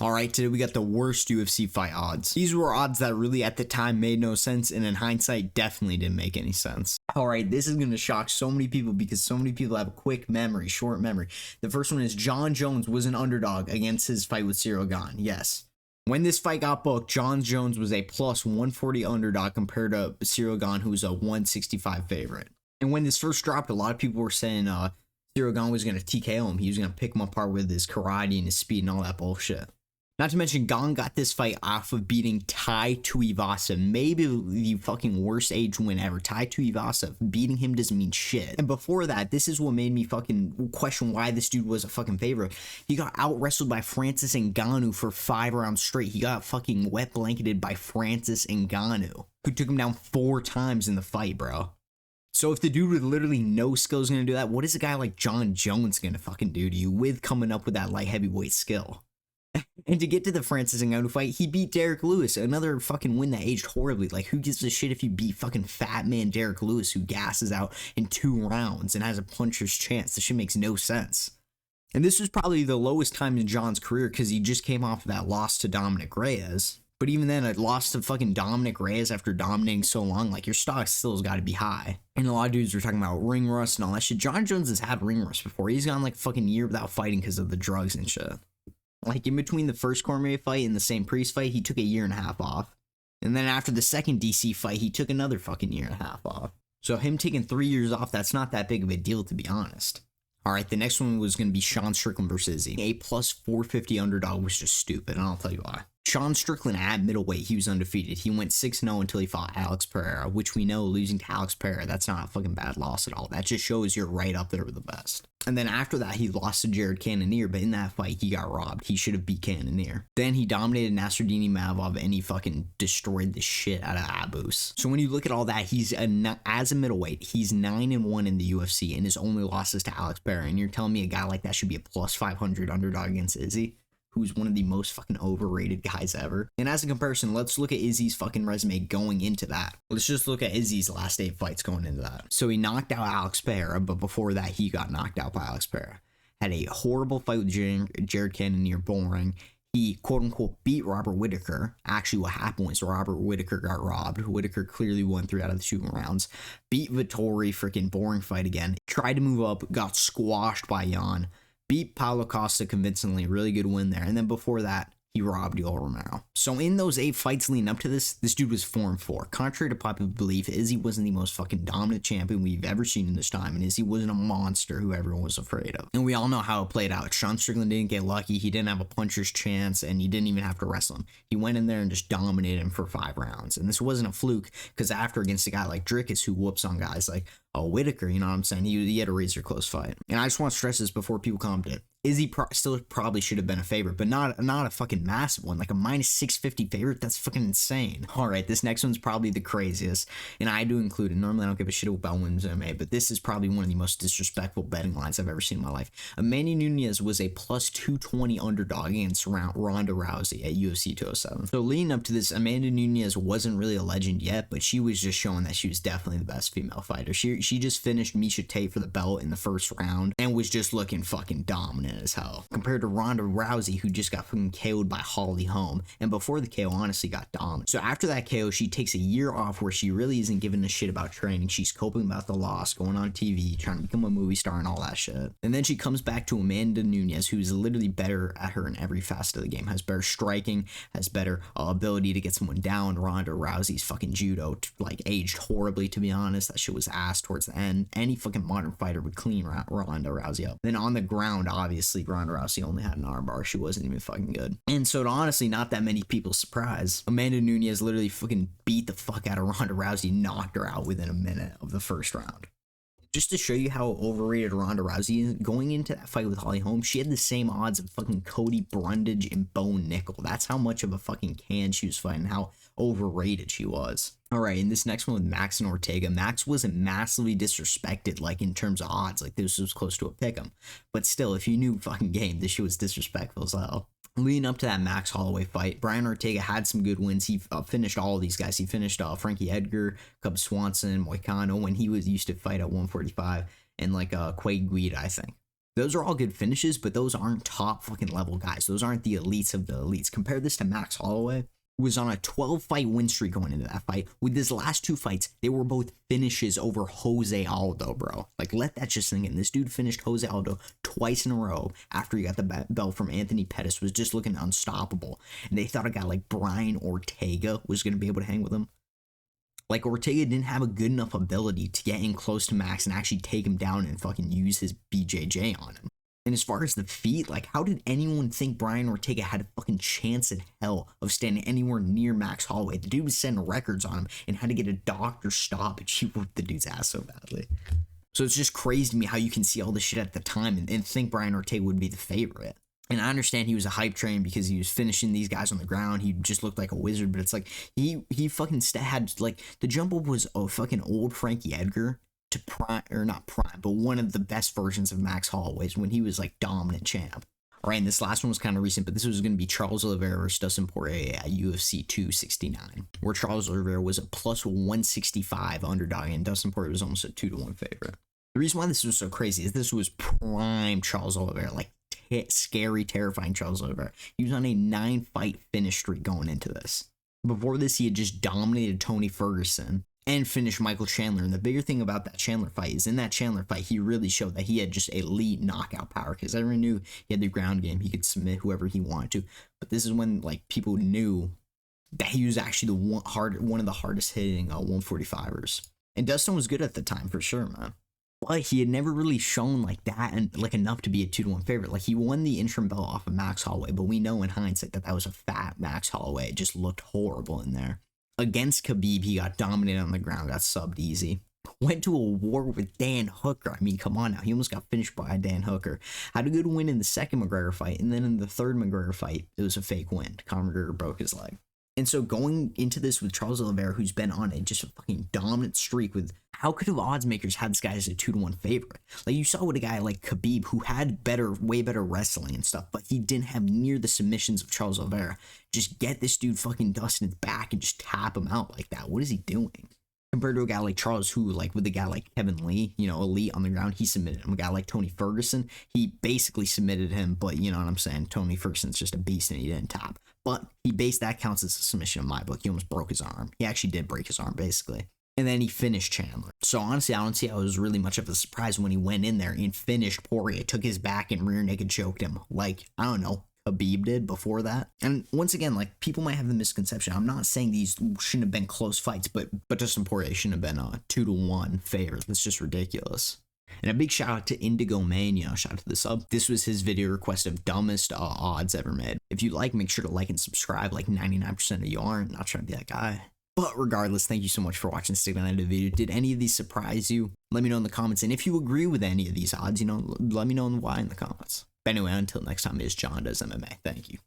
Alright, today we got the worst UFC fight odds. These were odds that really at the time made no sense, and in hindsight definitely didn't make any sense. Alright, this is going to shock so many people because so many people have a quick memory, short memory. The first one is Jon Jones was an underdog against his fight with Ciryl Gane. Yes. When this fight got booked, Jon Jones was a plus 140 underdog compared to Ciryl Gane, who was a 165 favorite. And when this first dropped, a lot of people were saying Ciryl Gane was going to TKO him. He was going to pick him apart with his karate and his speed and all that bullshit. Not to mention, Gane got this fight off of beating Tai Tuivasa, maybe the fucking worst age win ever. Tai Tuivasa, beating him doesn't mean shit. And before that, this is what made me fucking question why this dude was a fucking favorite. He got out-wrestled by Francis Ngannou for 5 rounds straight. He got fucking wet-blanketed by Francis Ngannou, who took him down 4 times in the fight, bro. So if the dude with literally no skill is going to do that, what is a guy like Jon Jones going to fucking do to you with coming up with that light heavyweight skill? And to get to the Francis Ngannou fight, he beat Derek Lewis, another fucking win that aged horribly. Like, who gives a shit if you beat fucking fat man Derek Lewis, who gasses out in 2 rounds and has a puncher's chance? This shit makes no sense. And this was probably the lowest time in Jon's career because he just came off of that loss to Dominic Reyes. But even then, a loss to fucking Dominic Reyes after dominating so long, like, your stock still has got to be high. And a lot of dudes were talking about ring rust and all that shit. Jon Jones has had ring rust before. He's gone like a fucking year without fighting because of the drugs and shit. Like, in between the first Cormier fight and the same Priest fight, he took a year and a half off. And then after the second DC fight, he took another fucking year and a half off. So him taking 3 years off, that's not that big of a deal, to be honest. Alright, the next one was going to be Sean Strickland versus Izzy. A plus 450 underdog was just stupid, and I'll tell you why. Sean Strickland at middleweight, he was undefeated. He went 6-0 until he fought Alex Pereira, which we know losing to Alex Pereira, that's not a fucking bad loss at all. That just shows you're right up there with the best. And then after that, he lost to Jared Cannonier, but in that fight, he got robbed. He should have beat Cannonier. Then he dominated Nasruddin Imavov, and he fucking destroyed the shit out of Abus. So when you look at all that, he's as a middleweight, he's 9-1 in the UFC, and his only losses to Alex Pereira. And you're telling me a guy like that should be a plus 500 underdog against Izzy, who's one of the most fucking overrated guys ever. And as a comparison, let's look at Izzy's fucking resume going into that. Let's just look at Izzy's last 8 fights going into that. So he knocked out Alex Pereira, but before that, he got knocked out by Alex Pereira. Had a horrible fight with Jared Cannonier, boring. He, quote-unquote, beat Robert Whittaker. Actually, what happened was Robert Whittaker got robbed. Whittaker clearly won 3 out of the 2 rounds. Beat Vettori, freaking boring fight again. Tried to move up, got squashed by Jan. Beat Paulo Costa convincingly, really good win there. And then before that, he robbed Yoel Romero. So in those 8 fights leading up to this dude was 4-4. Contrary to popular belief, Izzy wasn't the most fucking dominant champion we've ever seen in this time, and Izzy wasn't a monster who everyone was afraid of. And we all know how it played out. Sean Strickland didn't get lucky. He didn't have a puncher's chance, and he didn't even have to wrestle him. He went in there and just dominated him for 5 rounds. And this wasn't a fluke, because after against a guy like Dricus, who whoops on guys like Whittaker, you know what I'm saying? He had a razor close fight. And I just want to stress this before people comment it. Izzy still probably should have been a favorite, but not a fucking massive one. Like a minus 650 favorite, that's fucking insane. Alright, this next one's probably the craziest, and I do include it. Normally I don't give a shit about women's MMA, but this is probably one of the most disrespectful betting lines I've ever seen in my life. Amanda Nunes was a plus 220 underdog against Ronda Rousey at UFC 207. So leading up to this, Amanda Nunes wasn't really a legend yet, but she was just showing that she was definitely the best female fighter. She just finished Miesha Tate for the belt in the first round, and was just looking fucking dominant as hell, compared to Ronda Rousey, who just got fucking KO'd by Holly Holm, and before the KO honestly got dominant. So after that KO, she takes a year off where she really isn't giving a shit about training. She's coping about the loss, going on TV, trying to become a movie star and all that shit. And then she comes back to Amanda Nunes, who's literally better at her in every facet of the game, has better striking, has better ability to get someone down. Ronda Rousey's fucking judo like aged horribly, to be honest. That shit was ass towards the end. Any fucking modern fighter would clean Ronda Rousey up. Then on the ground, obviously Ronda Rousey only had an armbar. She wasn't even fucking good. And so to honestly not that many people's surprise, Amanda Nunes literally fucking beat the fuck out of Ronda Rousey, knocked her out within a minute of the first round. Just to show you how overrated Ronda Rousey is, going into that fight with Holly Holm, she had the same odds of fucking Cody Brundage and Bo Nickel. That's how much of a fucking can she was fighting, how overrated she was. Alright, and this next one with Max and Ortega. Max wasn't massively disrespected, like, in terms of odds. Like, this was close to a pick'em. But still, if you knew fucking game, this shit was disrespectful as hell. Leading up to that Max Holloway fight, Brian Ortega had some good wins. He finished all of these guys. He finished Frankie Edgar, Cub Swanson, Moicano when he used to fight at 145, and like Quay Guida, I think. Those are all good finishes, but those aren't top fucking level guys. Those aren't the elites of the elites. Compare this to Max Holloway, who was on a 12-fight win streak going into that fight. With his last 2 fights, they were both finishes over Jose Aldo, bro. Like, let that just sink in. This dude finished Jose Aldo twice in a row after he got the belt from Anthony Pettis, was just looking unstoppable. And they thought a guy like Brian Ortega was going to be able to hang with him. Like, Ortega didn't have a good enough ability to get in close to Max and actually take him down and fucking use his BJJ on him. And as far as the feet, like, how did anyone think Brian Ortega had a fucking chance in hell of standing anywhere near Max Holloway? The dude was setting records on him and had to get a doctor stoppage. He whooped the dude's ass so badly. So it's just crazy to me how you can see all this shit at the time and think Brian Ortega would be the favorite. And I understand he was a hype train because he was finishing these guys on the ground. He just looked like a wizard, but it's like he fucking had, like, the jump up was a fucking old Frankie Edgar to prime, or not prime, but one of the best versions of Max Holloway's when he was like dominant champ. All right, and this last one was kind of recent, but this was going to be Charles Oliveira versus Dustin Poirier at UFC 269, where Charles Oliveira was a plus 165 underdog and Dustin Poirier was almost a 2-1 favorite. The reason why this was so crazy is this was prime Charles Oliveira, like scary, terrifying Charles Oliveira. He was on a 9-fight finish streak going into this. Before this, he had just dominated Tony Ferguson and finished Michael Chandler. And the bigger thing about that Chandler fight is in that Chandler fight, he really showed that he had just elite knockout power because everyone knew he had the ground game. He could submit whoever he wanted to. But this is when, like, people knew that he was actually one of the hardest hitting 145ers. And Dustin was good at the time for sure, man. But he had never really shown like that and like enough to be a 2-1 favorite. Like, he won the interim belt off of Max Holloway, but we know in hindsight that was a fat Max Holloway. It just looked horrible in there. Against Khabib, he got dominated on the ground, got subbed easy. Went to a war with Dan Hooker. I mean, come on now. He almost got finished by Dan Hooker. Had a good win in the second McGregor fight, and then in the third McGregor fight, it was a fake win. Conor McGregor broke his leg. And so going into this with Charles Oliveira, who's been on just a fucking dominant streak with, how could have odds makers had this guy as a 2-1 favorite? Like, you saw with a guy like Khabib, who had way better wrestling and stuff, but he didn't have near the submissions of Charles Oliveira. Just get this dude fucking dust in his back and just tap him out like that. What is he doing? Compared to a guy like Charles, who, like, with a guy like Kevin Lee, you know, elite on the ground, he submitted him. A guy like Tony Ferguson, he basically submitted him, but you know what I'm saying? Tony Ferguson's just a beast and he didn't tap. But that counts as a submission in my book. He almost broke his arm. He actually did break his arm, basically. And then he finished Chandler. So honestly, I don't see how it was really much of a surprise when he went in there and finished Poirier, took his back and rear naked choked him. Like, I don't know, Khabib did before that. And once again, like, people might have the misconception. I'm not saying these shouldn't have been close fights, but Dustin Poirier shouldn't have been a 2-1 favorite. That's just ridiculous. And a big shout out to Indigo Mania, shout out to the sub. This was his video request of dumbest odds ever made. If you like, make sure to like and subscribe. Like 99% of you aren't. Not trying to be that guy. But regardless, thank you so much for watching. Stick to the end of the video. Did any of these surprise you? Let me know in the comments. And if you agree with any of these odds, you know, let me know why in the comments. But anyway, until next time, it's Jon Does MMA. Thank you.